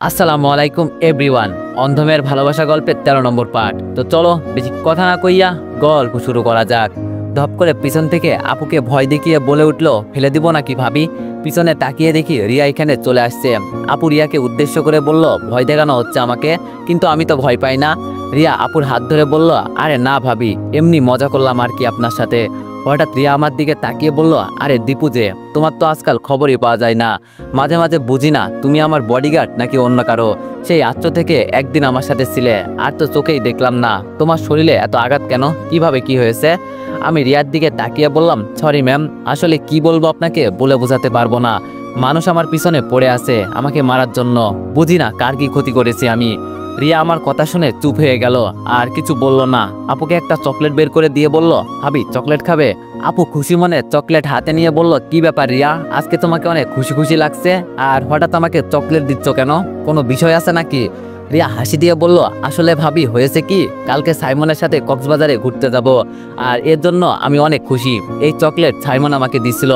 আসসালামু আলাইকুম এভরিওয়ান। অন্ধমের ভালোবাসা গল্পের 13 নম্বর পার্ট। তো চলো বেশি কথা না কইয়া গল্প শুরু করা যাক। ধপ করে পিছন থেকে আপুকে ভয় দেখিয়ে বলে উঠলো, ফেলে দিব নাকি ভাবি? পিছনে তাকিয়ে দেখি রিয়া এখানে চলে আসছে। আপু রিয়াকে উদ্দেশ্য করে বলল, ভয় দেখানো হচ্ছে আমাকে, কিন্তু আমি তো ভয় পাই না। রিয়া আপুর হাত ধরে বলল, আরে না ভাবি, এমনি মজা করলাম আর কি আপনার সাথে। হঠাৎ রিয়া আমার দিকে তাকিয়ে বলল, আরে দীপু যে, তোমার তো আজকাল খবরই পাওয়া যায় না। মাঝে মাঝে বুঝি না তুমি আমার বডিগার্ড নাকি অন্য কারো। সেই আত্ম থেকে একদিন আমার সাথে ছিলে, আর তো চোখেই দেখলাম না। তোমার শরীরে এত আঘাত কেন? কিভাবে কি হয়েছে? আমি রিয়ার দিকে তাকিয়ে বললাম, সরি ম্যাম, আসলে কি বলবো আপনাকে বলে বোঝাতে পারবো না। মানুষ আমার পিছনে পড়ে আছে আমাকে মারার জন্য। বুঝি না কার কি ক্ষতি করেছি আমি। রিয়া আমার কথা শুনে চুপ হয়ে গেল, আর কিছু বলল না। আপুকে একটা চকলেট বের করে দিয়ে বলল, ভাবি চকলেট খাবে? আপু খুশি মনে চকলেট হাতে নিয়ে বলল, কি ব্যাপার রিয়া, আজকে তোমাকে অনেক খুশি খুশি লাগছে, আর হঠাৎ আমাকে চকলেট দিচ্ছ কেন? কোনো বিষয় আছে নাকি? রিয়া হাসি দিয়ে বলল, আসলে ভাবি হয়েছে কি, কালকে সাইমনের সাথে কক্সবাজারে ঘুরতে যাব, আর এর জন্য আমি অনেক খুশি। এই চকলেট সাইমন আমাকে দিছিল,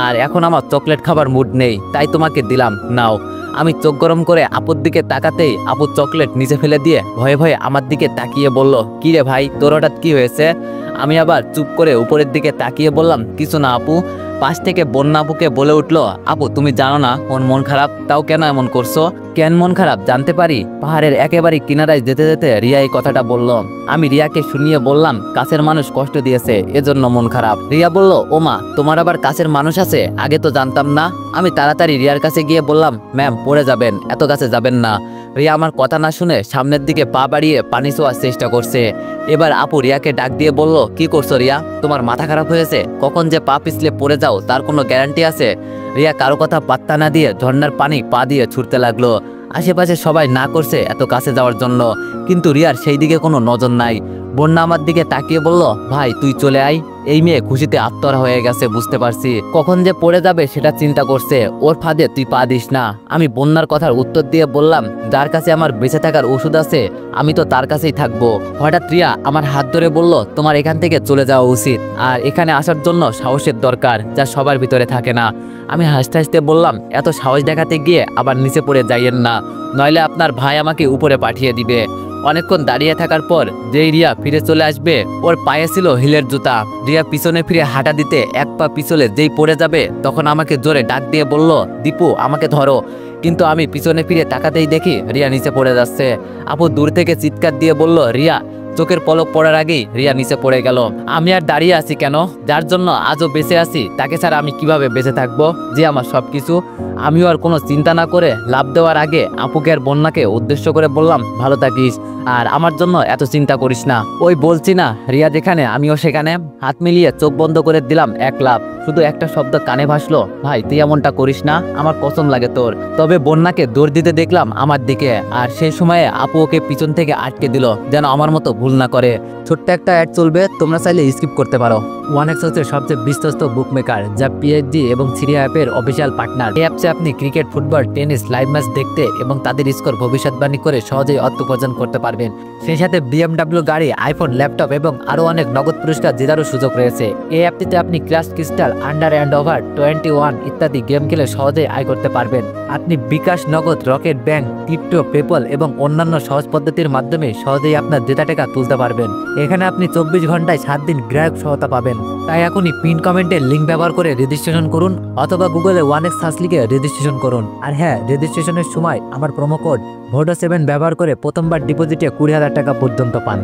আর এখন আমার চকলেট খাবার মুড নেই, তাই তোমাকে দিলাম, নাও। আমি চোখ গরম করে আপুর দিকে তাকাতেই আপু চকলেট নিচে ফেলে দিয়ে ভয়ে ভয়ে আমার দিকে তাকিয়ে বলল, কি রে ভাই, তোর হঠাৎ কি হয়েছে? আমি আবার চুপ করে উপরের দিকে তাকিয়ে বললাম, কিছু না আপু। পাশ থেকে বন্যা আপুকে বলে উঠলো, আপু তুমি জানো না ওর মন খারাপ, তাও কেন এমন করছো? কেন মন খারাপ জানতে পারি? পাহাড়ের একেবারে কিনারায় যেতে যেতে রিয়া এই কথাটা বলল। আমি রিয়াকে শুনিয়ে বললাম, কাছের মানুষ কষ্ট দিয়েছে, এজন্য মন খারাপ। রিয়া বলল, ওমা, তোমার আবার কাছের মানুষ আছে? আগে তো জানতাম না। আমি তাড়াতাড়ি রিয়ার কাছে গিয়ে বললাম, ম্যাম পড়ে যাবেন, এত কাছে যাবেন না। রিয়া আমার কথা না শুনে সামনের দিকে পা বাড়িয়ে পানি ছোঁয়ার চেষ্টা করছে। এবার আপু রিয়াকে ডাক দিয়ে বলল, কি করছো রিয়া, তোমার মাথা খারাপ হয়েছে? কখন যে পা পিছলে পড়ে যাও তার কোনো গ্যারান্টি আছে? রিয়া কারো কথা পাত্তা না দিয়ে ঝর্ণার পানি পা দিয়ে ছুটতে লাগলো। আশেপাশে সবাই না করছে এত কাছে যাওয়ার জন্য, কিন্তু রিয়ার সেই দিকে কোনো নজর নাই। বন্যা আমার দিকে তাকিয়ে বলল, ভাই তুই চলে আয়। এই মেয়ে খুশিতে আত্মহারা হয়ে গেছে, বুঝতে পারছি। কখন যে পড়ে যাবে সেটা চিন্তা করছে, ওর ফাঁদে তুই পা দিস না। আমি বন্যার কথার উত্তর দিয়ে বললাম, যার কাছে আমার বেঁচে থাকার ওষুধ আছে আমি তো তার কাছেই থাকবো। হঠাৎ রিয়া আমার হাত ধরে বলল, তোমার এখান থেকে চলে যাওয়া উচিত, আর এখানে আসার জন্য সাহসের দরকার, যা সবার ভিতরে থাকে না। আমি হাসতে হাসতে বললাম, এত সাহস দেখাতে গিয়ে আবার নিচে পড়ে যাইয়েন না, নইলে আপনার ভাই আমাকে উপরে পাঠিয়ে দিবে। অনেকক্ষণ দাঁড়িয়ে থাকার পর যেই রিয়া ফিরে চলে আসবে, ওর পায়ে ছিল হিলের জুতা। রিয়া পিছনে ফিরে হাঁটা দিতে এক পা পিছলে যেই পড়ে যাবে, তখন আমাকে জোরে ডাক দিয়ে বলল, দীপু আমাকে ধরো। কিন্তু আমি পিছনে ফিরে তাকাতেই দেখি রিয়া নিচে পড়ে যাচ্ছে। আপু দূর থেকে চিৎকার দিয়ে বলল, রিয়া। চোখের পলক পড়ার আগেই রিয়া নিচে পড়ে গেল। আমি আর দাঁড়িয়ে আছি কেন? যার জন্য আজও বেঁচে আছি তাকে ছাড়া আমি কিভাবে বেঁচে থাকবো, যে আমার সবকিছু। আমিও আর কোনো চিন্তা না করে লাভ দেওয়ার আগে আপুকে আর বন্যাকে উদ্দেশ্য করে বললাম, ভালো থাকিস, আর আমার জন্য এত চিন্তা করিস না। ওই বলছি না, রিয়া যেখানে আমিও সেখানে। হাত মিলিয়ে চোখ বন্ধ করে দিলাম এক লাফ। শুধু একটা শব্দ কানে ভাসলো, ভাই তুই এমনটা করিস না, আমার কসম লাগে তোর। তবে বন্যাকে দৌড় দিতে দেখলাম আমার দিকে, আর সেই সময়ে আপু ওকে পিছন থেকে আটকে দিল, যেন আমার মতো ভুল না করে। ছোট্ট একটা অ্যাড চলবে, তোমরা চাইলে স্কিপ করতে পারো। 1x হচ্ছে সবচেয়ে বিশ্বস্ত বুকমেকার, যা পিএইচডি এবং সিরিয়া অ্যাপের অফিসিয়াল পার্টনার। এই অ্যাপসে আপনি cricket, football, tennis live match দেখতে এবং তাদের স্কোর ভবিষ্যৎবাণী করে সহজেই অর্থ উপার্জন করতে পারবেন। সেই সাথে বিএমডব্লিউ গাড়ি, আইফোন, ল্যাপটপ এবং আরও অনেক নগদ পুরস্কার জেতারও সুযোগ রয়েছে। এই অ্যাপটিতে আপনি crash crystal, under and over 21 ইত্যাদি গেম খেলে সহজেই আয় করতে পারবেন। আপনি বিকাশ, নগদ, রকেট ব্যাংক, ক্রিপ্টো, পেপল এবং অন্যান্য সহজ পদ্ধতির মাধ্যমে সহজেই আপনার জেতা টাকা তুলতে পারবেন। এখানে আপনি 24 ঘন্টায় 7 দিন গ্রাহক সহায়তা পাবেন। তাই এখনই পিন কমেন্টের লিঙ্ক ব্যবহার করে রেজিস্ট্রেশন করুন, অথবা গুগলে 1x সার্চ লিখে রেজিস্ট্রেশন করুন। আর হ্যাঁ, রেজিস্ট্রেশনের সময় আমার প্রোমো কোড VODO7 ব্যবহার করে প্রথমবার ডিপোজিটে 20,000 টাকা পর্যন্ত পান।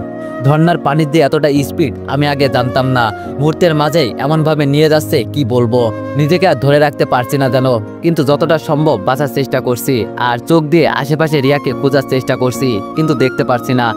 ঝর্ণার পানির দিয়ে এতটা স্পিড আমি আগে জানতাম না। মুহূর্তের মাঝেই এমনভাবে নিয়ে যাচ্ছে কি বলবো, নিজেকে আর ধরে রাখতে পারছি না যেন। কিন্তু যতটা সম্ভব বাঁচার চেষ্টা করছি, আর চোখ দিয়ে আশেপাশে রিয়াকে খোঁজার চেষ্টা করছি, কিন্তু দেখতে পারছি না।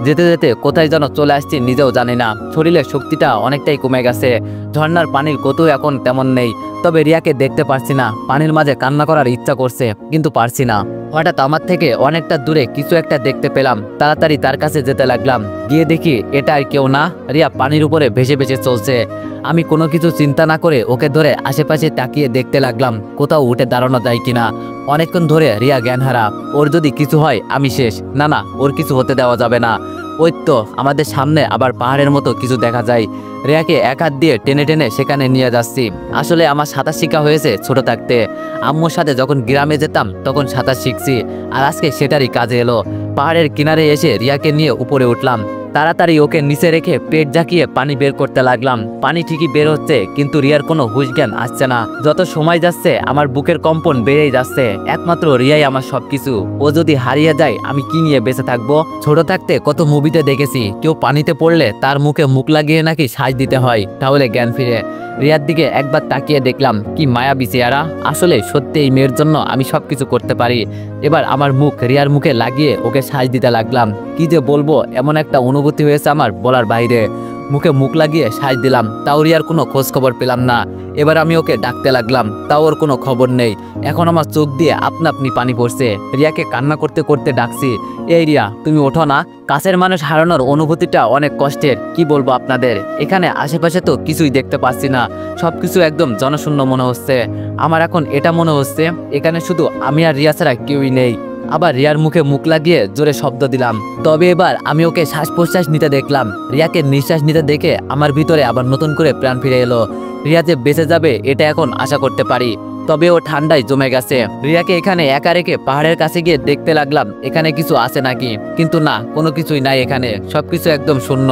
যেতে যেতে কোথায় যেন চলে আসছি নিজেও জানি না। শরীরের শক্তিটা অনেকটাই কমে গেছে। ঝর্ণার পানির গতিও এখন তেমন নেই। তবে রিয়াকে দেখতে পারছি না। পানির মাঝে কান্না করার ইচ্ছা করছে, কিন্তু পারছি না। হঠাৎ আমার থেকে অনেকটা দূরে কিছু একটা দেখতে পেলাম। তাড়াতাড়ি তার কাছে যেতে লাগলাম। গিয়ে দেখি এটা আর কেউ না, রিয়া পানির উপরে ভেসে ভেসে চলছে। আমি কোনো কিছু চিন্তা না করে ওকে ধরে আশেপাশে তাকিয়ে দেখতে লাগলাম, কোথাও উঠে দাঁড়ানো যায় কিনা। অনেকক্ষণ ধরে রিয়া জ্ঞানহারা। ওর যদি কিছু হয় আমি শেষ। না না, ওর কিছু হতে দেওয়া যাবে না। ওই তো আমাদের সামনে আবার পাহাড়ের মতো কিছু দেখা যায়। রিয়াকে এক হাত দিয়ে টেনে টেনে সেখানে নিয়ে যাচ্ছি। আসলে আমার সাঁতার শিক্ষা হয়েছে ছোট থাকতে। আম্মুর সাথে যখন গ্রামে যেতাম তখন সাঁতার শিখছি, আর আজকে সেটারই কাজে এলো। পাহাড়ের কিনারে এসে রিয়াকে নিয়ে উপরে উঠলাম। তাড়াতাড়ি ওকে নিচে রেখে পেট ঝাঁকিয়ে পানি বের করতে লাগলাম। পানি ঠিকই বের হচ্ছে, কিন্তু রিয়ার কোনো হুঁশ জ্ঞান আসছে না। যত সময় যাচ্ছে আমার বুকের কম্পন বেড়েই যাচ্ছে। একমাত্র রিয়াই আমার সবকিছু। ও যদি হারিয়ে যায় আমি কি নিয়ে বেঁচে থাকবো? ছোট থাকতে কত মুভিতে দেখেছি কেউ পানিতে পড়লে তার মুখে মুখ লাগিয়ে নাকি সাজ দিতে হয়, তাহলে জ্ঞান ফিরে। রিয়ার দিকে একবার তাকিয়ে দেখলাম, কি মায়াবী চেহারা। আসলে সত্যি এই মেয়ের জন্য আমি সবকিছু করতে পারি। এবার আমার মুখ রিয়ার মুখে লাগিয়ে ওকে সাজ দিতে লাগলাম। কি যে বলবো, এমন একটা অনুভূতি হয়েছে আমার বলার বাইরে। মুখে মুখ লাগিয়ে সাজ দিলাম, তাও রিয়ার কোনো খোঁজ খবর পেলাম না। এবার আমি ওকে ডাকতে লাগলাম, তাও ওর কোনো খবর নেই। এখন আমার চোখ দিয়ে আপনা আপনি পানি পড়ছে। রিয়াকে কান্না করতে করতে ডাকছি, এই রিয়া তুমি ওঠো না। কাছের মানুষ হারানোর অনুভূতিটা অনেক কষ্টের, কি বলবো আপনাদের। এখানে আশেপাশে তো কিছুই দেখতে পাচ্ছি না, সবকিছু একদম জনশূন্য মনে হচ্ছে। আমার এখন এটা মনে হচ্ছে এখানে শুধু আমি আর রিয়া ছাড়া কেউই নেই। আবার রিয়ার মুখে মুখ লাগিয়ে জোরে শব্দ দিলাম। তবে এবার আমি ওকে শ্বাস প্রশ্বাস নিতে দেখলাম। রিয়াকে নিঃশ্বাস নিতে দেখে আমার ভিতরে আবার নতুন করে প্রাণ ফিরে এলো। রিয়া যে বেঁচে যাবে এটা এখন আশা করতে পারি, তবে ও ঠান্ডায় জমে গেছে। রিয়াকে এখানে একা রেখে পাহাড়ের কাছে গিয়ে দেখতে লাগলাম এখানে কিছু আছে নাকি, কিন্তু না, কোনো কিছুই নাই এখানে। সবকিছু একদম শূন্য।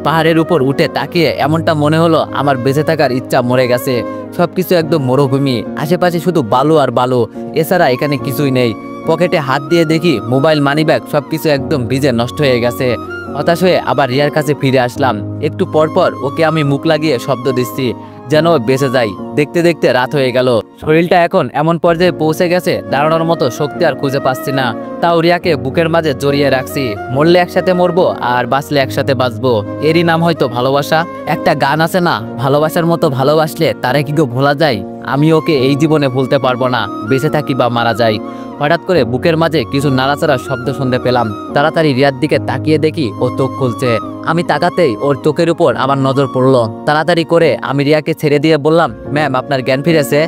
পাহাড়ের উপর উঠে তাকিয়ে এমনটা মনে হলো আমার বেঁচে থাকার ইচ্ছা মরে গেছে। সবকিছু একদম মরুভূমি, আশেপাশে শুধু বালু আর বালু, এছাড়া এখানে কিছুই নেই। পকেটে হাত দিয়ে দেখি মোবাইল, মানিব্যাগ সবকিছু একদম ভিজে নষ্ট হয়ে গেছে। হতাশ হয়ে আবার রিয়ার কাছে ফিরে আসলাম। একটু পরপর ওকে আমি মুখ লাগিয়ে শব্দ দিচ্ছি যেন বেঁচে যাই। দেখতে দেখতে রাত হয়ে গেল। শরীরটা এখন এমন পর্যায়ে পৌঁছে গেছে দাঁড়ানোর মতো শক্তি আর খুঁজে পাচ্ছি না। তাও রিয়াকে বুকের মাঝে জড়িয়ে রাখছি। মরলে একসাথে মরবো আর বাঁচলে একসাথে বাঁচবো, এরই নাম হয়তো ভালোবাসা। একটা গান আছে না, ভালোবাসার মতো ভালোবাসলে তারে কি গো ভোলা যায়। আমি ওকে এই জীবনে ভুলতে পারবো না, বেঁচে থাকি বা মারা যাই। হঠাৎ করে বুকের মাঝে কিছু নাড়াচাড়ার শব্দ শুনতে পেলাম। তাড়াতাড়ি রিয়ার দিকে তাকিয়ে দেখি ও চোখ খুলছে। আমি তাকাতেই ওর চোখের উপর আমার নজর পড়লো। তাড়াতাড়ি করে আমি রিয়াকে ছেড়ে দিয়ে বললাম, ম্যাম আপনার জ্ঞান ফিরেছে।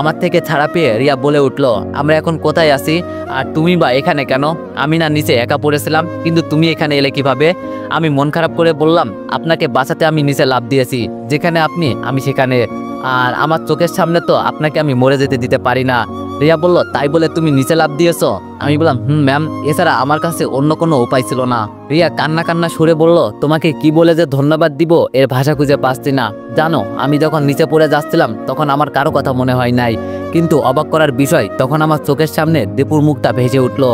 আমার থেকে ছাড়া পেয়ে রিয়া বলে উঠলো, আমরা এখন কোথায় আছি আর তুমি বা এখানে কেন? আমি না নিচে একা পড়েছিলাম, কিন্তু তুমি এখানে এলে কিভাবে? আমি মন খারাপ করে বললাম, আপনাকে বাঁচাতে আমি নিচে লাফ দিয়েছি, যেখানে আপনি আমি সেখানে। আর আমার চোখের সামনে তো আপনাকে আমি মরে যেতে দিতে পারি না। রিয়া বলল, তাই বলে তুমি নিচে লাফ দিয়েছো? আমি বললাম, ম্যাম, এছাড়া আমার কাছে অন্য কোনো উপায় ছিল না। রিয়া কান্না কান্না সুরে বলল, তোমাকে কি বলে যে ধন্যবাদ দিব এর ভাষা খুঁজে পাচ্ছি না। জানো, আমি যখন নিচে পড়ে যাচ্ছিলাম তখন আমার কারো কথা মনে হয় নাই, কিন্তু অবাক করার বিষয় তখন আমার চোখের সামনে দীপুর মুখটা ভেসে উঠলো।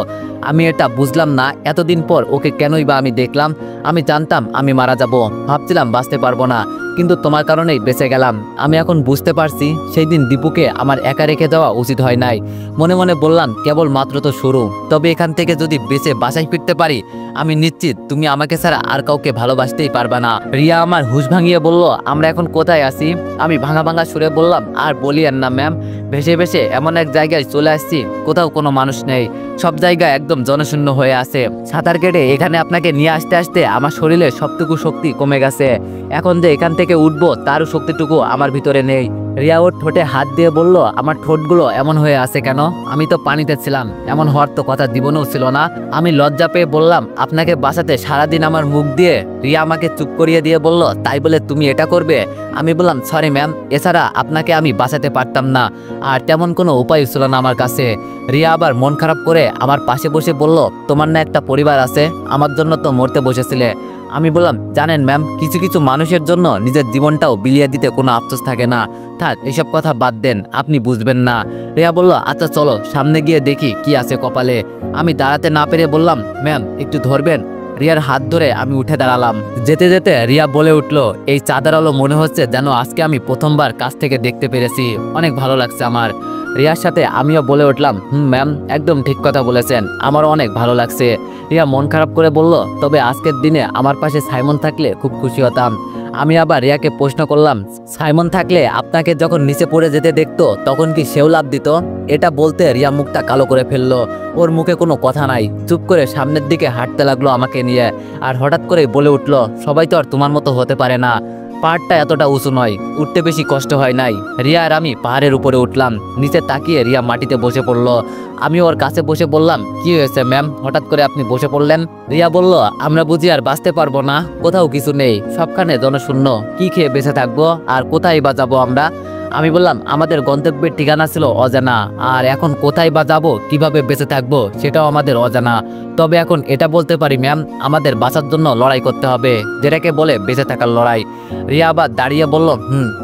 আমি এটা বুঝলাম না, এতদিন পর ওকে কেনই বা আমি দেখলাম। আমি জানতাম আমি মারা যাব, ভাবছিলাম বাঁচতে পারবো না, কিন্তু তোমার কারণেই বেঁচে গেলাম। আমি এখন বুঝতে পারছি সেই দিন দীপুকে আমার একা রেখে দেওয়া উচিত হয় নাই। মনে মনে বললাম, কেবল মাত্র তো শুরু, তবে এখান থেকে যদি বেঁচে বাসায় ফিরতে পারি আমি নিশ্চিত তুমি আমাকে ছাড়া আর কাউকে ভালোবাসতেই পারবা না। রিয়া আমার হুঁশ ভাঙিয়ে বলল, আমরা এখন কোথায় আছি? আমি ভাঙা ভাঙা সুরে বললাম, আর বলিয়েন না ম্যাম, ভেসে ভেসে এমন এক জায়গায় চলে আসছি কোথাও কোনো মানুষ নেই, সব জায়গা একদম জনশূন্য হয়ে আছে। সাঁতার কেটে এখানে আপনাকে নিয়ে আসতে আসতে আমার শরীরে সবটুকু শক্তি কমে গেছে। এখন যে এখান থেকে উঠবো তারও শক্তিটুকু আমার ভিতরে নেই। রিয়া ওর ঠোঁটে হাত দিয়ে বলল, আমার ঠোঁটগুলো এমন হয়ে আছে কেন? আমি তো পানিতে ছিলাম, এমন হওয়ার তো কথা জীবনেও ছিল না। আমি লজ্জা পেয়ে বললাম, আপনাকে বাঁচাতে সারাদিন আমার মুখ দিয়ে। রিয়া আমাকে চুপ করিয়ে দিয়ে বলল, তাই বলে তুমি এটা করবে? আমি বললাম, সরি ম্যাম, এছাড়া আপনাকে আমি বাঁচাতে পারতাম না, আর তেমন কোনো উপায় ছিল না আমার কাছে। রিয়া আবার মন খারাপ করে আমার পাশে বসে বলল, তোমার না একটা পরিবার আছে, আমার জন্য তো মরতে বসেছিলে। আমি বললাম, জানেন ম্যাম, কিছু কিছু মানুষের জন্য নিজের জীবনটাও বিলিয়ে দিতে কোনো আফসোস থাকে না। থাক, এসব কথা বাদ দেন, আপনি বুঝবেন না। রিয়া বলল, আচ্ছা চলো সামনে গিয়ে দেখি কি আছে কপালে। আমি দাঁড়াতে না পেরে বললাম, ম্যাম একটু ধরবেন? রিয়ার হাত ধরে আমি উঠে দাঁড়ালাম। যেতে যেতে রিয়া বলে উঠলো, এই চাঁদের আলো মনে হচ্ছে যেন আজকে আমি প্রথমবার কাছ থেকে দেখতে পেরেছি, অনেক ভালো লাগছে আমার। রিয়ার সাথে আমিও বলে উঠলাম, ম্যাম একদম ঠিক কথা বলেছেন, আমারও অনেক ভালো লাগছে। রিয়া মন খারাপ করে বলল, তবে আজকের দিনে আমার পাশে সাইমন থাকলে খুব খুশি হতাম। আমি আবার রিয়াকে প্রশ্ন করলাম, সাইমন থাকলে আপনাকে যখন নিচে পড়ে যেতে দেখতো তখন কি সেও লাভ দিত? এটা বলতে রিয়া মুখটা কালো করে ফেললো। ওর মুখে কোনো কথা নাই, চুপ করে সামনের দিকে হাঁটতে লাগলো আমাকে নিয়ে। আর হঠাৎ করে বলে উঠলো, সবাই তো আর তোমার মতো হতে পারে না। পাহাড়টা এতটা উঁচু নয়, উঠতে বেশি কষ্ট হয় নাই। রিয়া আর আমি পাহাড়ের উপরে উঠলাম। নিচে তাকিয়ে রিয়া মাটিতে বসে পড়লো। আমি ওর কাছে বসে বললাম, কি হয়েছে ম্যাম, হঠাৎ করে আপনি বসে পড়লেন? রিয়া বলল, আমরা বুঝি আর বাঁচতে পারবো না? কোথাও কিছু নেই, সবখানে জনশূন্য, কি খেয়ে বেঁচে থাকবো আর কোথায় বা যাবো আমরা? আমি বললাম, আমাদের গন্তব্যের ঠিকানা ছিল অজানা, আর এখন কোথায় বা যাবো, কিভাবে বেঁচে থাকবো সেটাও আমাদের অজানা। তবে এখন এটা বলতে পারি ম্যাম, আমাদের বাঁচার জন্য লড়াই করতে হবে, যেটাকে বলে বেঁচে থাকার লড়াই। রিয়া আবার দাঁড়িয়ে বলল,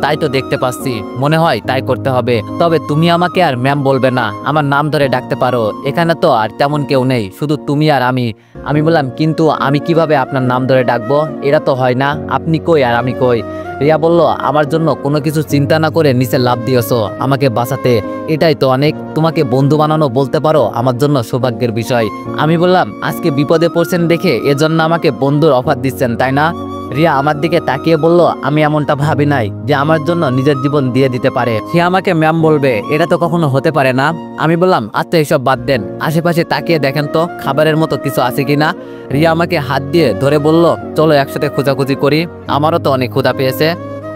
তাই তো দেখতে পাচ্ছি, মনে হয় তাই করতে হবে। তবে তুমি আমাকে আর ম্যাম বলবে না, আমার নাম ধরে ডাকতে পারো। এখানে তো আর তেমন কেউ নেই, শুধু তুমি আর আমি। আমি বললাম, কিন্তু আমি কিভাবে আপনার নাম ধরে ডাকবো? এটা তো হয় না, আপনি কই আর আমি কই। রিয়া বলল, আমার জন্য কোনো কিছু চিন্তা না করে নিচে লাফ দিয়েছো আমাকে বাঁচাতে, এটাই তো অনেক। তোমাকে বন্ধু বানানো বলতে পারো আমার জন্য সৌভাগ্যের বিষয়। আমি বললাম, আজকে বিপদে পড়ছেন দেখে এজন্য আমাকে বন্ধুর অফার দিচ্ছেন, তাই না? রিয়া আমার দিকে তাকিয়ে বলল, আমি এমনটা ভাবি নাই যে আমার জন্য নিজের জীবন দিয়ে দিতে পারে সে আমাকে ম্যাম বলবে, এটা তো কখনো হতে পারে না। আমি বললাম, আচ্ছা এসব বাদ দেন, আশেপাশে তাকিয়ে দেখেন তো খাবারের মতো কিছু আছে কিনা। রিয়া আমাকে হাত দিয়ে ধরে বলল, চলো একসাথে খোঁজাখুঁজি করি, আমারও তো অনেক ক্ষুধা পেয়েছে।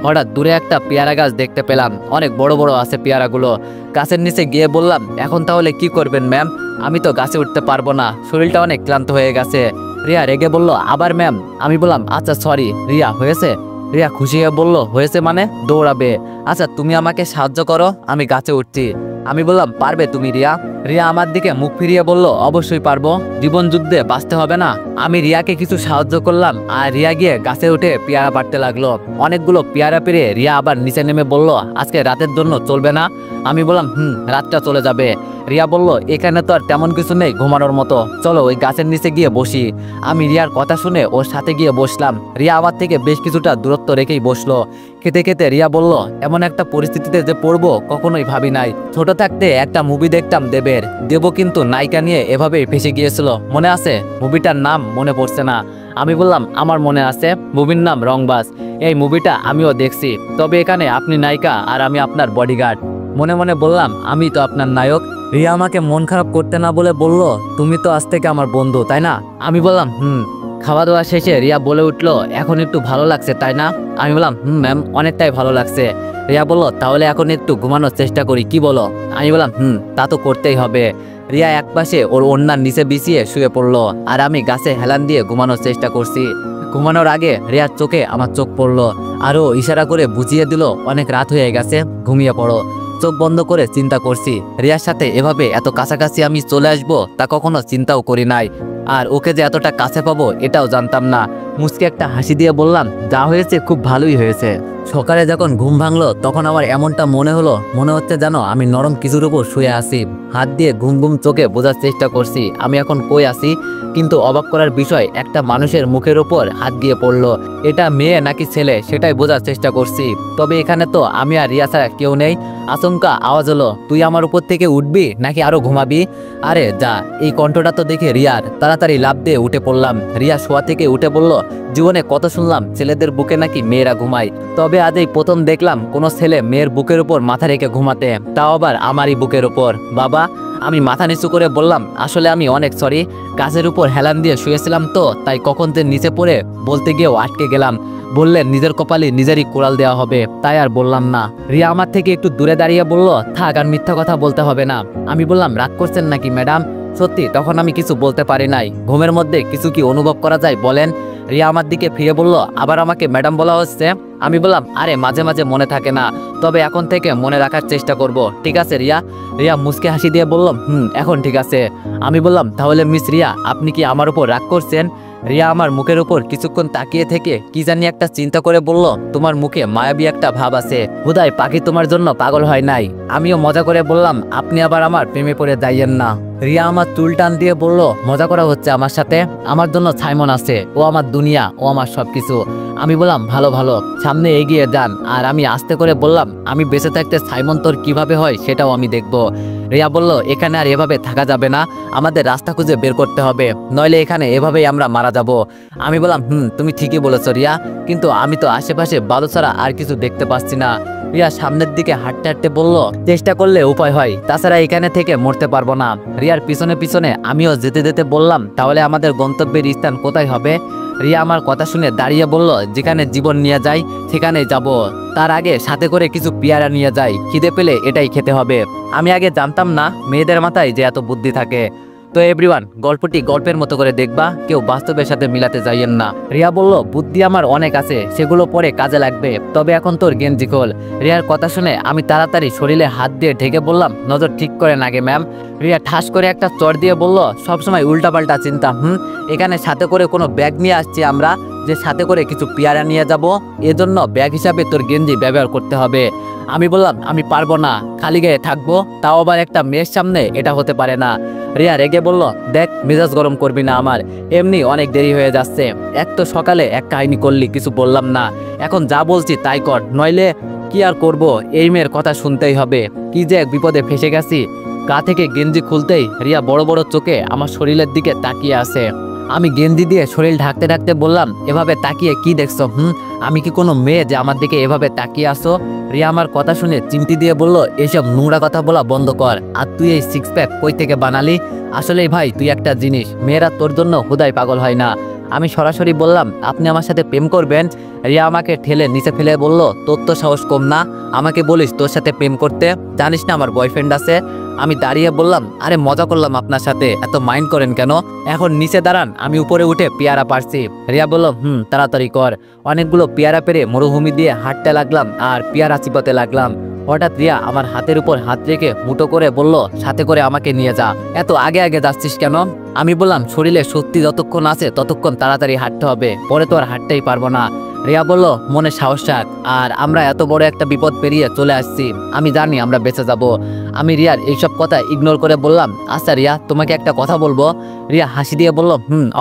হঠাৎ দূরে একটা পেয়ারা গাছ দেখতে পেলাম, অনেক বড় বড় আছে পেয়ারাগুলো। গাছের নিচে গিয়ে বললাম, এখন তাহলে কি করবেন ম্যাম? আমি তো গাছে উঠতে পারবো না, শরীরটা অনেক ক্লান্ত হয়ে গেছে। রিয়া রেগে বলল, আবার ম্যাম? আমি বললাম, আচ্ছা সরি। রিয়া, হয়েছে? রিয়া খুশি হয়ে বলল, হয়েছে মানে? দৌড়াবে। আচ্ছা তুমি আমাকে সাহায্য করো, আমি গাছে উঠছি। আমি বললাম, পারবে তুমি রিয়া? রিয়া আমার দিকে মুখ ফিরিয়ে বলল, অবশ্যই পারবো, জীবন যুদ্ধে বাঁচতে হবে না? আমি রিয়াকে কিছু সাহায্য করলাম, আর রিয়া গিয়ে গাছে উঠে পেয়ারা পাড়তে লাগলো। অনেকগুলো পেয়ারা পেরে রিয়া আবার নিচে নেমে বলল, আজকে রাতের জন্য চলবে না? আমি বললাম, রাতটা চলে যাবে। রিয়া বলল, এখানে তো আর তেমন কিছু নেই ঘুমানোর মতো, চলো ওই গাছের নিচে গিয়ে বসি। আমি রিয়ার কথা শুনে ওর সাথে গিয়ে বসলাম। রিয়া আমার থেকে বেশ কিছুটা দূরত্ব রেখেই বসলো। খেতে খেতে রিয়া বলল, এমন একটা পরিস্থিতিতে যে পড়বো কখনোই ভাবি নাই। ছোট থাকতে একটা মুভি দেখতাম দেবের, দেব কিন্তু নায়িকা নিয়ে এভাবেই ফেসে গিয়েছিল, মনে আছে? মুভিটার নাম মনে পড়ছে না। আমি বললাম, আমার মনে আছে, মুভির নাম রংবাজ। এই মুভিটা আমিও দেখছি, তবে এখানে আপনি নায়িকা আর আমি আপনার বডিগার্ড। মনে মনে বললাম, আমি তো আপনার নায়ক। রিয়া আমাকে মন খারাপ করতে না বলে বলল, তুমি তো আজ থেকে আমার বন্ধু, তাই না? আমি বললাম, খাওয়া দাওয়া শেষে রিয়া বলে উঠলো, এখন একটু ভালো লাগছে তাই না? আমি বললাম, ম্যাম, অনেকটাই ভালো লাগছে। রিয়া বলল, তাহলে এখন একটু ঘুমানোর চেষ্টা করি, কি বলো? আমি বললাম, তা তো করতেই হবে। রিয়া একপাশে ওর ওড়নার নিচে বিছিয়ে শুয়ে পড়লো, আর আমি গাছে হেলান দিয়ে ঘুমানোর চেষ্টা করছি। ঘুমানোর আগে রিয়ার চোখে আমার চোখ পড়লো, আরও ইশারা করে বুঝিয়ে দিল, অনেক রাত হয়ে গেছে, ঘুমিয়ে পড়ো। চোখ বন্ধ করে চিন্তা করছি, রিয়ার সাথে এভাবে এত কাছাকাছি আমি চলে আসবো তা কখনো চিন্তাও করি নাই, আর ওকে যে এতটা কাছে পাবো এটাও জানতাম না। মুচকে একটা হাসি দিয়ে বললাম, যা হয়েছে খুব ভালোই হয়েছে। সকালে যখন ঘুম ভাঙলো তখন আমার এমনটা মনে হলো, মনে হচ্ছে যেন আমি নরম কিছুর উপর শুয়ে আছি। হাত দিয়ে ঘুম ঘুম চোখে বোঝার চেষ্টা করছি আমি এখন কই আছি, কিন্তু অবাক করার বিষয়, একটা মানুষের মুখের উপর হাত দিয়ে পড়লো। এটা মেয়ে নাকি ছেলে সেটাই বোঝার চেষ্টা করছি, তবে এখানে তো আমি আর রিয়া ছাড়া কেউ নেই। আচমকা আওয়াজ হলো, তুই আমার উপর থেকে উঠবি নাকি আরো ঘুমাবি? আরে যা, এই কণ্ঠটা তো দেখে রিয়ার। তাড়াতাড়ি লাফ দিয়ে উঠে পড়লাম। রিয়া শোয়া থেকে উঠে বলল, জীবনে কত শুনলাম ছেলেদের বুকে নাকি মেয়েরা ঘুমায়, তবে আজ এই প্রথম দেখলাম কোনো ছেলে মেয়ের বুকের উপর মাথা রেখে ঘুমাতে, তাও আবার আমারই বুকের উপর। বাবা, আমি মাথা নিচু করে বললাম, আসলে আমি অনেক সরি, গাছের উপর হেলান দিয়ে শুয়েছিলাম তো, তাই কখন যে নিচে পড়ে বলতে গিয়েও আটকে গেলাম। বললেন নিজের কপালে নিজেরই কোড়াল দেওয়া হবে, তাই আর বললাম না। রিয়া আমার থেকে একটু দূরে দাঁড়িয়ে বলল, থাক আর মিথ্যা কথা বলতে হবে না। আমি বললাম, রাগ করছেন নাকি ম্যাডাম? সত্যি তখন আমি কিছু বলতে পারি নাই। ঘুমের মধ্যে কিছু কি অনুভব করা যায় বলেন? রিয়া আমার দিকে ফিরে বলল, আবার আমাকে ম্যাডাম বলা হচ্ছে? আমি বললাম, আরে মাঝে মাঝে মনে থাকে না, তবে এখন থেকে মনে রাখার চেষ্টা করব, ঠিক আছে রিয়া? রিয়া মুচকে হাসি দিয়ে বলল, এখন ঠিক আছে। আমি বললাম, তাহলে মিস রিয়া, আপনি কি আমার উপর রাগ করছেন? রিয়া আমার মুখের উপর কিছুক্ষণ তাকিয়ে থেকে কি জানি একটা চিন্তা করে বলল, তোমার মুখে মায়াবী একটা ভাব আছে, হুদাই পাখি তোমার জন্য পাগল হয় নাই। আমিও মজা করে বললাম, আপনি আবার আমার প্রেমে পড়ে যাইয়েন না। রিয়া আমার চুল টান দিয়ে বলল, মজা করা হচ্ছে আমার সাথে? আমার জন্য সাইমন আছে, ও আমার দুনিয়া, ও আমার সবকিছু। আমি বললাম, ভালো ভালো, সামনে এগিয়ে যান। আর আমি আস্তে করে বললাম, আমি বেঁচে থাকতে সাইমন তোর কিভাবে হয় সেটাও আমি দেখব। রিয়া বলল, এখানে আর এভাবে থাকা যাবে না, আমাদের রাস্তা খুঁজে বের করতে হবে, নইলে এখানে এভাবেই আমরা মারা যাব। আমি বললাম, তুমি ঠিকই বলেছ রিয়া, কিন্তু আমি তো আশেপাশে বালু ছাড়া আর কিছু দেখতে পাচ্ছি না। রিয়া সামনের দিকে হাঁটতে হাঁটতে বলল, চেষ্টা করলে উপায় হয়, তাছাড়া এখানে থেকে মরতে পারবো না। রিয়ার পিছনে পিছনে আমিও যেতে যেতে বললাম, তাহলে আমাদের গন্তব্যের স্থান কোথায় হবে? রিয়া আমার কথা শুনে দাঁড়িয়ে বলল, যেখানে জীবন নিয়ে যায় সেখানেই যাব, তার আগে সাথে করে কিছু পেয়ারা নিয়ে যাই, খিদে পেলে এটাই খেতে হবে। আমি আগে জানতাম না মেয়েদের মাথায় যে এত বুদ্ধি থাকে। তো এভরিওয়ান, গল্পটি গল্পের মতো করে দেখবা, কেউ বাস্তবের সাথে মিলাতে যাইয়েন না। রিয়া বলল, বুদ্ধি আমার অনেক আছে, সেগুলো পরে কাজে লাগবে, তবে এখন তোর গেঞ্জি খোল। রিয়ার কথা শুনে আমি তাড়াতাড়ি শরীরে হাত দিয়ে ঢেকে বললাম, নজর ঠিক করেন আগে ম্যাম। রিয়া ঠাস করে একটা চড় দিয়ে বলল, সবসময় উল্টাপাল্টা চিন্তা। এখানে সাথে করে কোনো ব্যাগ নিয়ে আসছি আমরা, যে সাথে করে কিছু পেয়ারা নিয়ে যাব, এজন্য ব্যাগ হিসাবে তোর গেঞ্জি ব্যবহার করতে হবে। আমি বললাম, আমি পারবো না, খালি গায়ে থাকবো, তাও আবার একটা মেয়ের সামনে, এটা হতে পারে না। রিয়া রেগে বলল, দেখ মেজাজ গরম করবি না আমার, এমনি অনেক দেরি হয়ে যাচ্ছে, এক তো সকালে এক কাহিনী করলি, কিছু বললাম না, এখন যা বলছি তাই কর, নইলে কি আর করব, এই মেয়ের কথা শুনতেই হবে। কি যে এক বিপদে ফেসে গেছি। গা থেকে গেঞ্জি খুলতেই রিয়া বড় বড় চোখে আমার শরীরের দিকে তাকিয়ে আছে। আমি গেঞ্জি দিয়ে শরীর ঢাকতে ঢাকতে বললাম, এভাবে তাকিয়ে কি দেখছো? আমি কি কোনো মেয়ে যে আমার দিকে এভাবে তাকিয়ে আসো? রিয়া আমার কথা শুনে চিমটি দিয়ে বলল, এসব নোংরা কথা বলা বন্ধ কর, আর তুই এই সিক্স প্যাক কই থেকে বানালি? আসলে ভাই তুই একটা জিনিস, মেয়েরা তোর জন্য হুদাই পাগল হয় না। আমি সরাসরি বললাম, আপনি আমার সাথে প্রেম করবেন? রিয়া আমাকে ঠেলে নিচে ফেলে বলল, তোর তো সাহস কম না, আমাকে বলিস তোর সাথে প্রেম করতে? জানিস না আমার বয়ফ্রেন্ড আছে? আমি দাঁড়িয়ে বললাম, আরে মজা করলাম আপনার সাথে, এত মাইন্ড করেন কেন? এখন নিচে দাঁড়ান, আমি উপরে উঠে পেয়ারা পারছি। রিয়া বলল, তাড়াতাড়ি কর। অনেকগুলো পেয়ারা পেরে মরুভূমি দিয়ে হাঁটতে লাগলাম আর পেয়ারা চিপাতে লাগলাম। হঠাৎ রিয়া আমার হাতের উপর হাত রেখে মুঠো করে বলল, সাথে করে আমাকে নিয়ে যা। এত আগে আগে যাচ্ছিস কেন? আমি বললাম, শরীরে শক্তি যতক্ষণ আছে ততক্ষণ তাড়াতাড়ি হাঁটতে হবে, পরে তো আর হাঁটতেই পারবো না। রিয়া বলল, মনে সাহস রাখ, আর আমরা এত বড় একটা বিপদ পেরিয়ে চলে আসছি, আমি জানি আমরা বেঁচে যাব। আমি রিয়ার এইসব কথা ইগনোর করে বললাম, আচ্ছা রিয়া, তোমাকে একটা কথা বলবো। রিয়া হাসি দিয়ে বলল,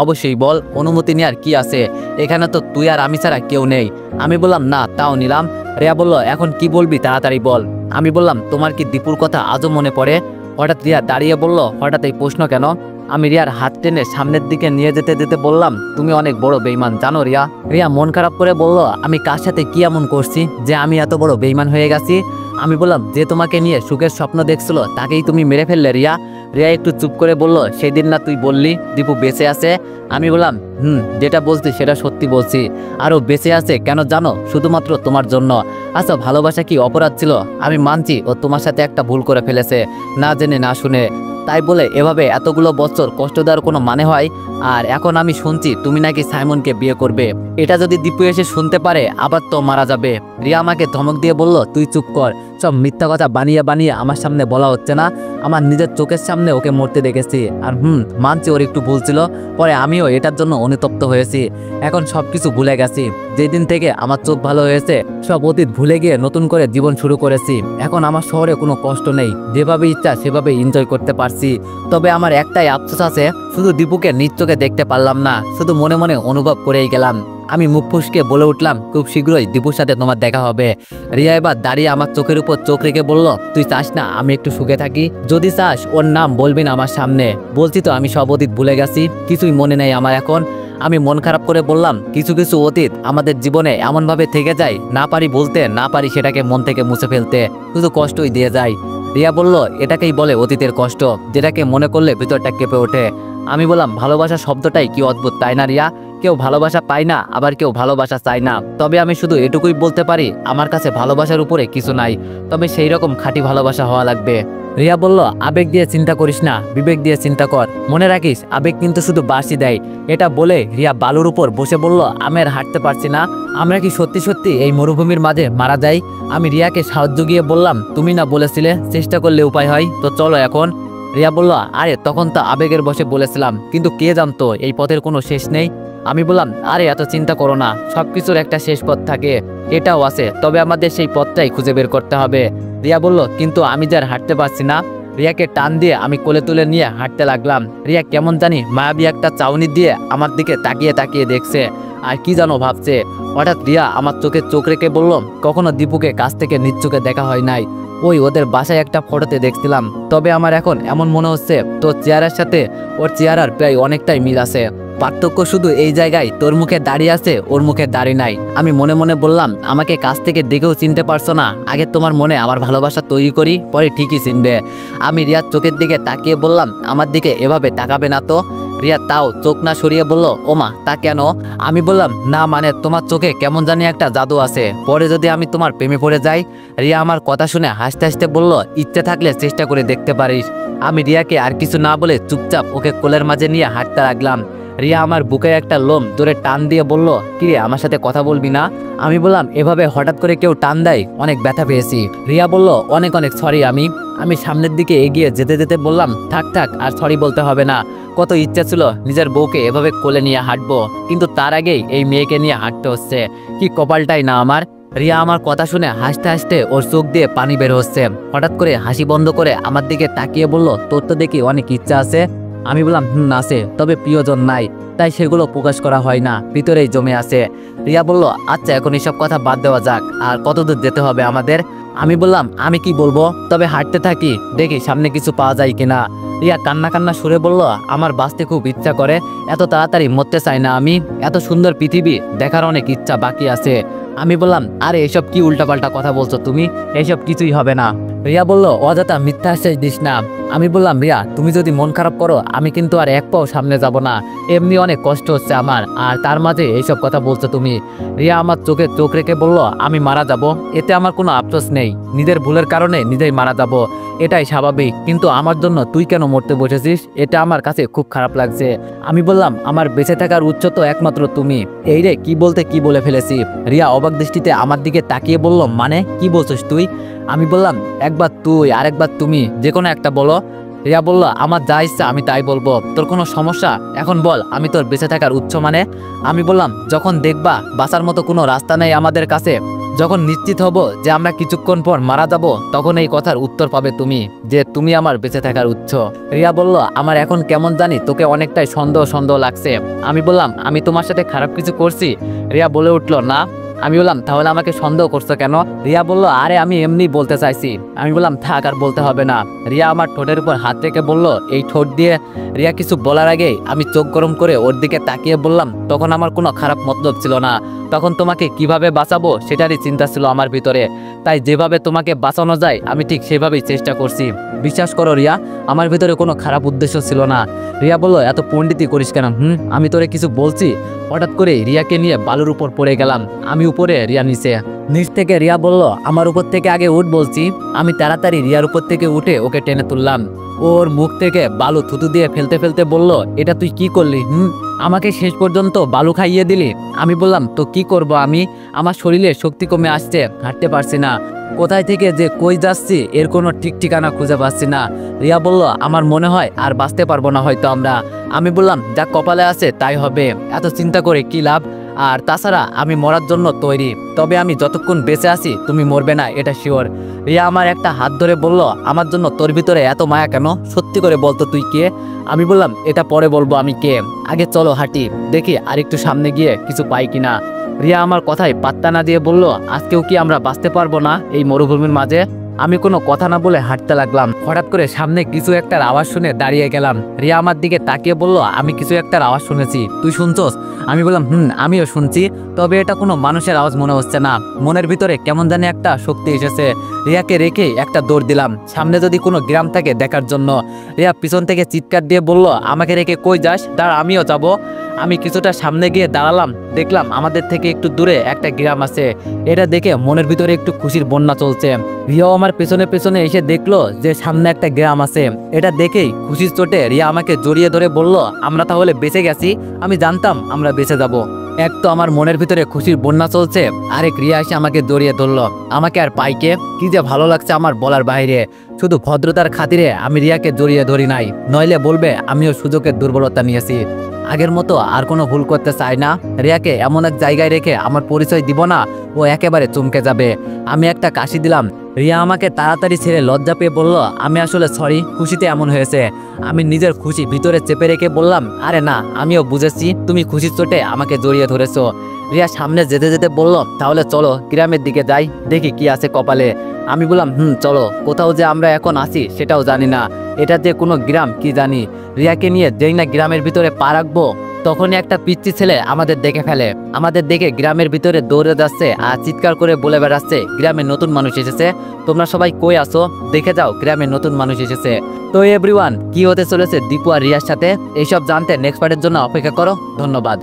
অবশ্যই বল, অনুমতি নেওয়ার কি আছে, এখানে তো তুই আর আমি ছাড়া কেউ নেই। আমি বললাম, না তাও নিলাম। রিয়া বলল, এখন কি বলবি তাড়াতাড়ি বল। আমি বললাম, তোমার কি দীপুর কথা আজও মনে পড়ে? হঠাৎ রিয়া দাঁড়িয়ে বলল, হঠাৎ এই প্রশ্ন কেন? আমি রিয়ার হাত টেনে সামনের দিকে নিয়ে যেতে যেতে বললাম, তুমি অনেক বড় বেঈমান জানো রিয়া। রিয়া মন খারাপ করে বলল, আমি কার সাথে কি এমন করছি যে আমি এত বড় বেঈমান হয়ে গেছি? আমি বললাম, যে তোমাকে নিয়ে সুখের স্বপ্ন দেখছিল তাকেই তুমি মেরে ফেললে রিয়া। রিয়া একটু চুপ করে বলল, সেদিন না তুই বললি দীপু বেঁচে আছে? আমি বললাম, যেটা বলছি সেটা সত্যি বলছি, আরও বেঁচে আছে কেন জানো? শুধুমাত্র তোমার জন্য। আচ্ছা, ভালোবাসা কি অপরাধ ছিল? আমি মানছি ও তোমার সাথে একটা ভুল করে ফেলেছে, না জেনে না শুনে, তাই বলে এভাবে এতগুলো বছর কষ্ট দেওয়ার কোনো মানে হয়? আর এখন আমি শুনছি তুমি নাকি সাইমনকে বিয়ে করবে, এটা যদি দীপু এসে শুনতে পারে আবার তো মারা যাবে। রিয়া আমাকে ধমক দিয়ে বলল, তুই চুপ কর, সব মিথ্যা কথা বানিয়ে বানিয়ে আমার সামনে বলা হচ্ছে না, আমার নিজের চোখের সামনে ওকে মরতে দেখেছি। আর মানছি ওর একটু ভুল ছিল, পরে আমিও এটার জন্য অনুতপ্ত হয়েছি, এখন সবকিছু ভুলে গেছি। যেদিন থেকে আমার চোখ ভালো হয়েছে, সব অতীত ভুলে গিয়ে নতুন করে জীবন শুরু করেছি। এখন আমার শহরে কোনো কষ্ট নেই, যেভাবে ইচ্ছা সেভাবে এনজয় করতে পারছি। তবে আমার একটাই আফসোস আছে, শুধু দীপুকে নিজ চোখে দেখতে পারলাম না, শুধু মনে মনে অনুভব করেই গেলাম। আমি মুখ ফুসকে বলে উঠলাম, খুব শীঘ্রই দীপুর সাথে তোমার দেখা হবে। রিয়া এবার দাঁড়িয়ে আমার চোখের উপর চোখ রেখে বলল, তুই চাস না আমি একটু সুখে থাকি? যদি চাস ওর নাম বলবি না আমার সামনে। বলছি তো আমি সব অতীত ভুলে গেছি, কিছুই মনে নেই আমার এখন। আমি মন খারাপ করে বললাম, কিছু কিছু অতীত আমাদের জীবনে এমনভাবে থেকে যায়, না পারি বলতে, না পারি সেটাকে মন থেকে মুছে ফেলতে, শুধু কষ্টই দিয়ে যায়। রিয়া বলল, এটাকেই বলে অতীতের কষ্ট, যেটাকে মনে করলে ভিতরটা কেঁপে ওঠে। আমি বললাম, ভালোবাসা শব্দটাই কি অদ্ভুত তাই না রিয়া? কেউ ভালোবাসা পায় না, আবার কেউ ভালোবাসা চায় না। তবে আমি শুধু এটুকুই বলতে পারি, আমার কাছে ভালোবাসার উপরে কিছু নাই, তবে সেই রকম খাঁটি ভালোবাসা হওয়া লাগবে। রিয়া বলল, আবেগ দিয়ে চিন্তা করিস না, বিবেক দিয়ে চিন্তা কর, মনে রাখিস আবেগ কিন্তু শুধু বাঁশি দেয়। এটা বলে রিয়া বালুর উপর বসে বলল, আমি আর হাঁটতে পারছি না, আমরা কি সত্যি সত্যি এই মরুভূমির মাঝে মারা যাই? আমি রিয়াকে সাহায্য গিয়ে বললাম, তুমি না বলেছিলে চেষ্টা করলে উপায় হয়, তো চলো এখন। রিয়া বলল, আরে তখন তো আবেগের বসে বলেছিলাম, কিন্তু কে জানতো এই পথের কোনো শেষ নেই। আমি বললাম, আরে এত চিন্তা করো না, সবকিছুর একটা শেষ পথ থাকে, এটাও আছে, তবে আমাদের সেই পথটাই খুঁজে বের করতে হবে। রিয়া বলল, কিন্তু আমি যার হাঁটতে পারছি না। রিয়াকে টান দিয়ে আমি কোলে তুলে নিয়ে হাঁটতে লাগলাম। রিয়া কেমন জানি মায়াবী একটা চাউনি দিয়ে আমার দিকে তাকিয়ে তাকিয়ে দেখছে, আর কি জানো ভাবছে। হঠাৎ রিয়া আমার চোখে চোখ রেখে বলল, কখনো দীপুকে কাছ থেকে নিজ চোখে দেখা হয় নাই, ওই ওদের বাসায় একটা ফটোতে দেখছিলাম, তবে আমার এখন এমন মনে হচ্ছে তোর চেহারার সাথে ওর চেহারার প্রায় অনেকটাই মিল আছে, পার্থক্য শুধু এই জায়গায়, তোর মুখে দাঁড়িয়ে আছে, ওর মুখে দাড়ি নাই। আমি মনে মনে বললাম, আমাকে কাছ থেকে দেখেও চিনতে পারছো না, আগে তোমার মনে আমার ভালোবাসা তৈরি করি, পরে ঠিকই চিনবে। আমি রিয়ার চোখের দিকে তাকিয়ে বললাম, আমার দিকে এভাবে তাকাবে না তো। রিয়া তাও চোখ না সরিয়ে বলল, ওমা তা কেন? আমি বললাম, না মানে তোমার চোখে কেমন জানি একটা জাদু আছে, পরে যদি আমি তোমার প্রেমে পড়ে যাই। রিয়া আমার কথা শুনে হাসতে হাসতে বলল, ইচ্ছে থাকলে চেষ্টা করে দেখতে পারিস। আমি রিয়াকে আর কিছু না বলে চুপচাপ ওকে কোলের মাঝে নিয়ে হাঁটতে লাগলাম। রিয়া আমার বুকে একটা লোম ধরে টান দিয়ে বলল, কিরে আমার সাথে কথা বলবি না? আমি বললাম, এভাবে হঠাৎ করে কেউ টান দেয়, অনেক ব্যথা পেয়েছি। রিয়া বলল, অনেক অনেক সরি। আমি সামনের দিকে এগিয়ে যেতে যেতে বললাম, থাক থাক আর সরি বলতে হবে না। কত ইচ্ছা ছিল নিজের বউকে এভাবে কোলে নিয়ে হাঁটবো, কিন্তু তার আগেই এই মেয়েকে নিয়ে হাঁটতে হচ্ছে। কি কপালটাই না আমার। রিয়া আমার কথা শুনে হাসতে হাসতে ওর চোখ দিয়ে পানি বের হচ্ছে। হঠাৎ করে হাসি বন্ধ করে আমার দিকে তাকিয়ে বলল, তোর তো দেখি অনেক ইচ্ছা আছে। আমি বললাম, আছে, তবে প্রিয়জন নাই, তাই সেগুলো প্রকাশ করা হয় না, ভিতরেই জমে আছে। রিয়া বলল, আচ্ছা এখন এসব কথা বাদ দেওয়া যাক, আর কতদূর যেতে হবে আমাদের? আমি বললাম, আমি কি বলবো, তবে হাঁটতে থাকি, দেখি সামনে কিছু পাওয়া যায় কিনা। রিয়া কান্না কান্না সুরে বলল, আমার বাঁচতে খুব ইচ্ছা করে, এত তাড়াতাড়ি মরতে চাই না আমি, এত সুন্দর পৃথিবী দেখার অনেক ইচ্ছা বাকি আছে। আমি বললাম, আরে এসব কি উল্টাপাল্টা কথা বলছো তুমি, এসব কিছুই হবে না। রিয়া বলল, অযথা মিথ্যা আশ্বাস দিস না। আমি বললাম, রিয়া তুমি যদি মন খারাপ করো, আমি কিন্তু আর এক পাও সামনে যাব না, এমনি অনেক কষ্ট হচ্ছে আমার, আর তার মাঝে এইসব কথা বলছো তুমি। রিয়া আমার চোখে চোখ রেখে বলল, আমি মারা যাব, এতে আমার কোনো আফসোস নেই, নিজের ভুলের কারণে নিজেই মারা যাব, এটাই স্বাভাবিক, কিন্তু আমার জন্য তুই কেন মরতে বসেছিস, এটা আমার কাছে খুব খারাপ লাগছে। আমি বললাম, আমার বেঁচে থাকার উৎস তো একমাত্র তুমি। এই রে, কি বলতে কি বলে ফেলেছি। রিয়া অবাক দৃষ্টিতে আমার দিকে তাকিয়ে বলল, মানে কি বলছিস তুই? আমি বললাম, একবার তুই আর একবার তুমি, যে কোনো একটা বলো। রিয়া বলল, আমার যা ইচ্ছা আমি তাই বলবো, তোর কোনো সমস্যা? এখন বল, আমি তোর বেঁচে থাকার উৎস মানে? আমি বললাম, যখন দেখবা বাঁচার মতো কোনো রাস্তা নেই আমাদের কাছে, যখন নিশ্চিত হব যে আমরা কিছুক্ষণ পর মারা যাব, তখন এই কথার উত্তর পাবে তুমি, যে তুমি আমার বেঁচে থাকার উৎস। রিয়া বলল, আমার এখন কেমন জানি তোকে অনেকটাই সন্দেহ সন্দেহ লাগছে। আমি বললাম, আমি তোমার সাথে খারাপ কিছু করছি? রিয়া বলে উঠল, না। আমি বললাম, তাহলে আমাকে সন্দেহ করছো কেন? রিয়া বলল, আরে আমি এমনি বলতে চাইছি। আমি বললাম, থাক আর বলতে হবে না। রিয়া আমার ঠোঁটের উপর হাত রেখে বলল, এই ঠোঁট দিয়ে। রিয়া কিছু বলার আগেই আমি চোখ গরম করে ওর দিকে তাকিয়ে বললাম, তখন আমার কোনো খারাপ মতলব ছিল না, তখন তোমাকে কিভাবে বাঁচাবো সেটারই চিন্তা ছিল আমার ভিতরে, তাই যেভাবে তোমাকে বাঁচানো যায় আমি ঠিক সেভাবেই চেষ্টা করছি। বিশ্বাস করো রিয়া, আমার ভিতরে কোনো খারাপ উদ্দেশ্য ছিল না। রিয়া বলল, এত পণ্ডিতি করিস কেন? আমি তোরে কিছু বলছি? হঠাৎ করে রিয়াকে নিয়ে বালুর উপর পড়ে গেলাম, আমি উপরে, রিয়া নিচে। নিচ থেকে রিয়া বলল, আমার উপর থেকে আগে উঠ বলছি। আমি তাড়াতাড়ি রিয়ার উপর থেকে উঠে ওকে টেনে তুললাম। ওর মুখ থেকে বালু থুতু দিয়ে ফেলতে ফেলতে বলল, এটা তুই কি করলি? আমাকে শেষ পর্যন্ত বালু খাইয়ে দিলি। আমি বললাম, তো কি করব আমি, আমার শরীরে শক্তি কমে আসছে, হাঁটতে পারছি না, কোথায় থেকে যে কই যাচ্ছি এর কোনো ঠিক ঠিকানা খুঁজে পাচ্ছি না। রিয়া বলল, আমার মনে হয় আর বাঁচতে পারবো না হয়তো আমরা। আমি বললাম, যা কপালে আছে তাই হবে, এত চিন্তা করে কি লাভ, আর তাছাড়া আমি মরার জন্য তৈরি, তবে আমি যতক্ষণ বেঁচে আছি তুমি মরবে না, এটা শিওর। রিয়া আমার একটা হাত ধরে বলল, আমার জন্য তোর ভিতরে এত মায়া কেন, সত্যি করে বলতো তুই কে? আমি বললাম, এটা পরে বলবো আমি কে, আগে চলো হাঁটি, দেখি আর একটু সামনে গিয়ে কিছু পাই কিনা। রিয়া আমার কথায় পাত্তা না দিয়ে বলল, আজকেও কি আমরা বাঁচতে পারবো না এই মরুভূমির মাঝে? আমি কোনো কথা না বলে হাঁটতে লাগলাম। হঠাৎ করে সামনে কিছু একটার আওয়াজ শুনে দাঁড়িয়ে গেলাম। রিয়া আমার দিকে তাকিয়ে বলল, আমি কিছু একটার আওয়াজ শুনেছি, তুই শুনছস? আমি বললাম, আমিও শুনছি, তবে এটা কোনো মানুষের আওয়াজ মনে হচ্ছে না, মনের ভিতরে কেমন জানি একটা শক্তি এসেছে। রিয়াকে রেখে একটা দৌড় দিলাম, সামনে যদি কোনো গ্রাম থাকে দেখার জন্য। রিয়া পিছন থেকে চিৎকার দিয়ে বলল, আমাকে রেখে কই যাস, দাঁড়া আমিও যাবো। আমি কিছুটা সামনে গিয়ে দাঁড়ালাম, দেখলাম আমাদের থেকে একটু দূরে একটা গ্রাম আছে। এটা দেখে মনের ভিতরে একটু খুশির বন্যা চলছে। রিয়াও আমার পেছনে পেছনে এসে দেখলো যে সামনে একটা গ্রাম আছে। এটা দেখেই খুশির চোটে রিয়া আমাকে জড়িয়ে ধরে বলল, আমরা তাহলে বেঁচে গেছি, আমি জানতাম আমরা বেঁচে যাব। এক তো আমার মনের ভিতরে খুশির বন্যা চলছে, আরেক রিয়া এসে আমাকে জড়িয়ে ধরলো। আমাকে আর পাইকে কি যে ভালো লাগছে আমার বলার বাইরে। শুধু ভদ্রতার খাতিরে আমি রিয়াকে জড়িয়ে ধরি নাই, নইলে বলবে আমিও সুযোগের দুর্বলতা নিয়েছি। আগের মতো আর কোনো ভুল করতে চাই না। রিয়াকে এমন এক জায়গায় রেখে আমার পরিচয় দিব না, ও একেবারে চমকে যাবে। আমি একটা কাশি দিলাম। রিয়া আমাকে তাড়াতাড়ি ছেড়ে লজ্জা পেয়ে বলল, আমি আসলে সরি, খুশিতে এমন হয়েছে। আমি নিজের খুশি ভিতরে চেপে রেখে বললাম, আরে না, আমিও বুঝেছি তুমি খুশির চোটে আমাকে জড়িয়ে ধরেছো। রিয়া সামনে যেতে যেতে বলল, তাহলে চলো গ্রামের দিকে যাই, দেখি কি আছে কপালে। আমি বললাম চলো। কোথাও যে আমরা এখন আছি সেটাও জানি না, এটা যে কোনো গ্রাম কি জানি। রিয়াকে নিয়ে যেই না গ্রামের ভিতরে পা রাখবো, তখনই একটা পিচ্চি ছেলে আমাদের দেখে ফেলে। আমাদের দেখে গ্রামের ভিতরে দৌড়ে যাচ্ছে আর চিৎকার করে বলে বেড়াচ্ছে, গ্রামের নতুন মানুষ এসেছে, তোমরা সবাই কই আসো, দেখে যাও গ্রামের নতুন মানুষ এসেছে। তো এভরিওয়ান, কি হতে চলেছে দীপু আর রিয়ার সাথে এইসব জানতে নেক্সট পার্টের জন্য অপেক্ষা করো। ধন্যবাদ।